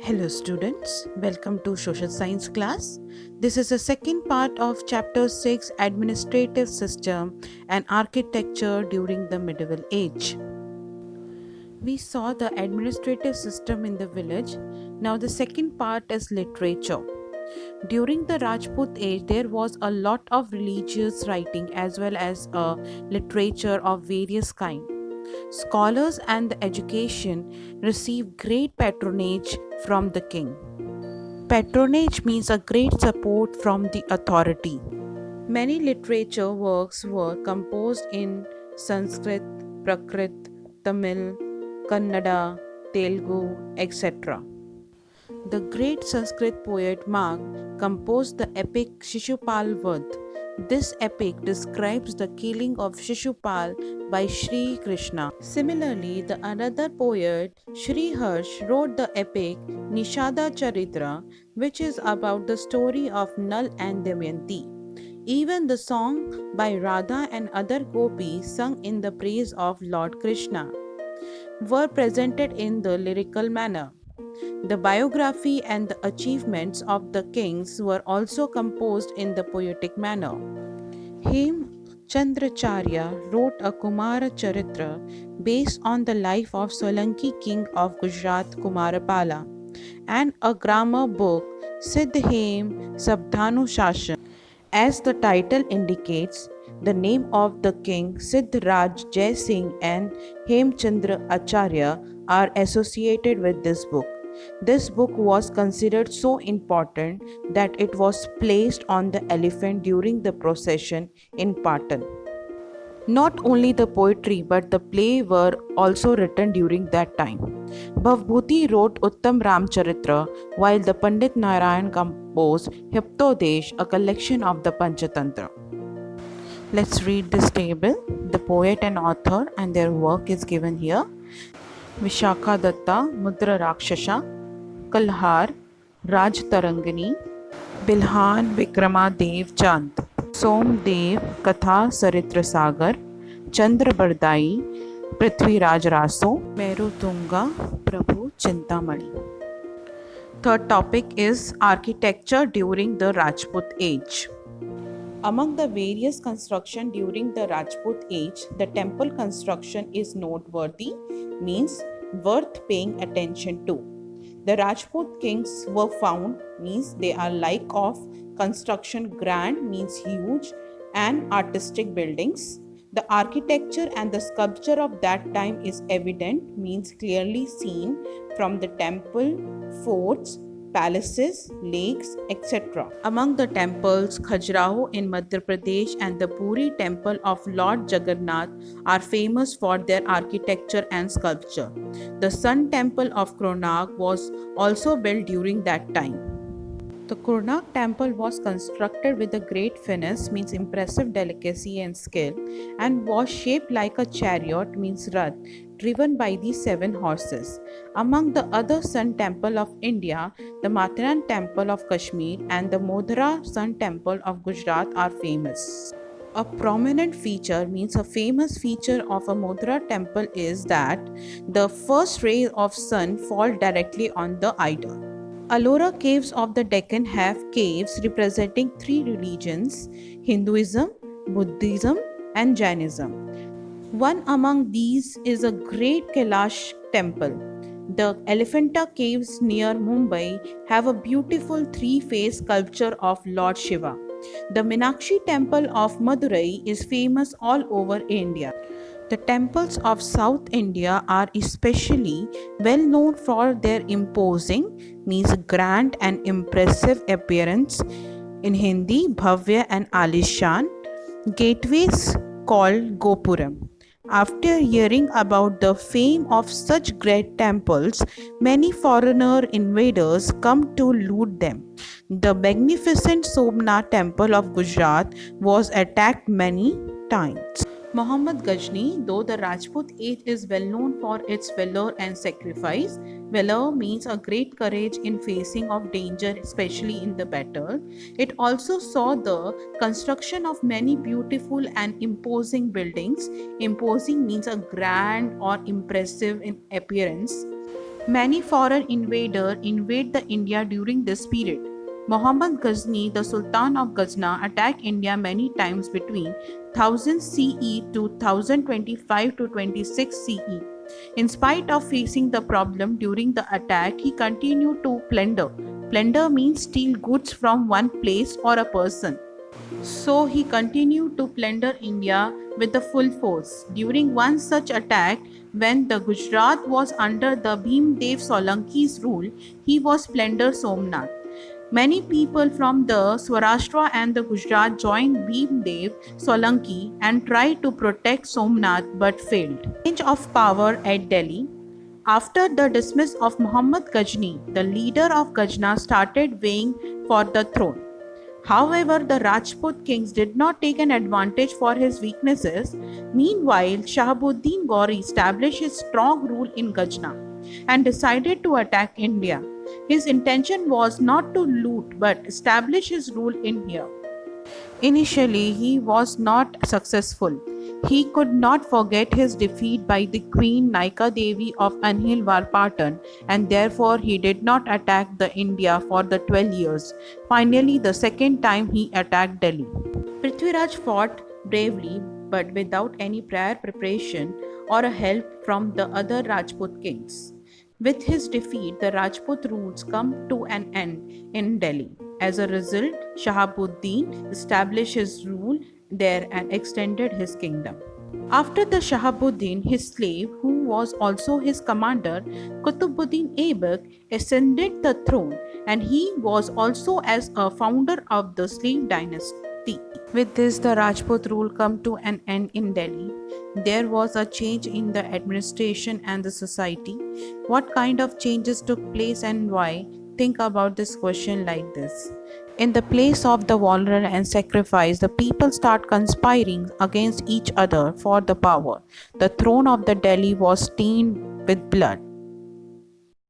Hello students, welcome to social science class. This is the second part of chapter 6 administrative system and architecture during the medieval age. We saw the administrative system in the village. Now the second part is literature. During the Rajput age there was a lot of religious writing as well as a literature of various kinds. Scholars and the education received great patronage from the king. Patronage means a great support from the authority. Many literature works were composed in Sanskrit, Prakrit, Tamil, Kannada, Telugu, etc. The great Sanskrit poet Magh composed the epic Shishupal Vad. This epic describes the killing of Shishupal by Sri Krishna. Similarly, the another poet Sri Harsh wrote the epic Nishada Charitra, which is about the story of Nal and Damayanti. Even the song by Radha and other gopis sung in the praise of Lord Krishna were presented in the lyrical manner. The biography and the achievements of the kings were also composed in the poetic manner. Hem Chandracharya wrote a Kumara Charitra based on the life of Solanki king of Gujarat Kumarapala and a grammar book Siddhem Sabdhanu Shashan. As the title indicates, the name of the king Siddhraj Jai Singh and Hemchandra Acharya are associated with this book. This book was considered so important that it was placed on the elephant during the procession in Patan. Not only the poetry but the play were also written during that time. Bhavbhuti wrote Uttam Ramcharitra while the Pandit Narayan composed Hiptodesh, a collection of the Panchatantra. Let's read this table. The poet and author and their work is given here. Vishakha Datta, Mudra Rakshasa, Kalhar, Raj Tarangani, Bilhan Vikramadev Chand, Somdev Katha Saritra Sagar, Chandra Bardai, Prithviraj Raso, Meru Tunga, Prabhu Chintamani. Third topic is architecture during the Rajput age. Among the various construction during the Rajput age, the temple construction is noteworthy, means worth paying attention to. The Rajput kings were found, means they are like of construction grand, means huge, and artistic buildings. The architecture and the sculpture of that time is evident, means clearly seen from the temple, forts, palaces, lakes, etc. Among the temples, Khajuraho in Madhya Pradesh and the Puri temple of Lord Jagannath are famous for their architecture and sculpture. The Sun temple of Konark was also built during that time. The Konark temple was constructed with a great finesse, means impressive delicacy and skill, and was shaped like a chariot, means rath, driven by the 7 horses. Among the other Sun temple of India, the Matharan temple of Kashmir and the Modhra Sun temple of Gujarat are famous. A prominent feature, means a famous feature of a Modhra temple is that the first rays of sun fall directly on the idol. Ellora caves of the Deccan have caves representing 3 religions: Hinduism, Buddhism, and Jainism. One among these is a great Kailash temple. The Elephanta caves near Mumbai have a beautiful 3-face sculpture of Lord Shiva. The Meenakshi temple of Madurai is famous all over India. The temples of South India are especially well known for their imposing, means grand and impressive appearance. In Hindi, Bhavya and Alishan, gateways called Gopuram. After hearing about the fame of such great temples, many foreigner invaders come to loot them. The magnificent Somnath temple of Gujarat was attacked many times. Muhammad Ghazni, though the Rajput age is well known for its valor and sacrifice, valor means a great courage in facing of danger, especially in the battle. It also saw the construction of many beautiful and imposing buildings. Imposing means a grand or impressive in appearance. Many foreign invaders invade the India during this period. Muhammad Ghazni, the Sultan of Ghazna, attacked India many times between 1000 CE to 1025 to 26 CE. In spite of facing the problem during the attack, he continued to plunder. Plunder means steal goods from one place or a person. So he continued to plunder India with the full force. During one such attack, when the Gujarat was under the Bhimdev Solanki's rule, he was plundered Somnath. Many people from the Swarashtra and the Gujarat joined Bhimdev Solanki and tried to protect Somnath but failed. Change of power at Delhi. After the dismiss of Muhammad Ghazni, the leader of Ghazna started vying for the throne. However, the Rajput kings did not take an advantage for his weaknesses. Meanwhile, Shahabuddin Gauri established his strong rule in Ghazna and decided to attack India. His intention was not to loot but establish his rule in here. Initially, he was not successful. He could not forget his defeat by the Queen Naika Devi of Anhil Warpatan, and therefore he did not attack the India for the 12 years. Finally, the second time he attacked Delhi. Prithviraj fought bravely but without any prior preparation or help from the other Rajput kings. With his defeat, the Rajput rules come to an end in Delhi. As a result, Shahabuddin established his rule there and extended his kingdom. After the Shahabuddin, his slave, who was also his commander, Qutbuddin Aibak, ascended the throne, and he was also as a founder of the slave dynasty. With this, the Rajput rule come to an end in Delhi. There was a change in the administration and the society. What kind of changes took place and why? Think about this question like this. In the place of the vulnerable and sacrifice, the people start conspiring against each other for the power. The throne of the Delhi was stained with blood.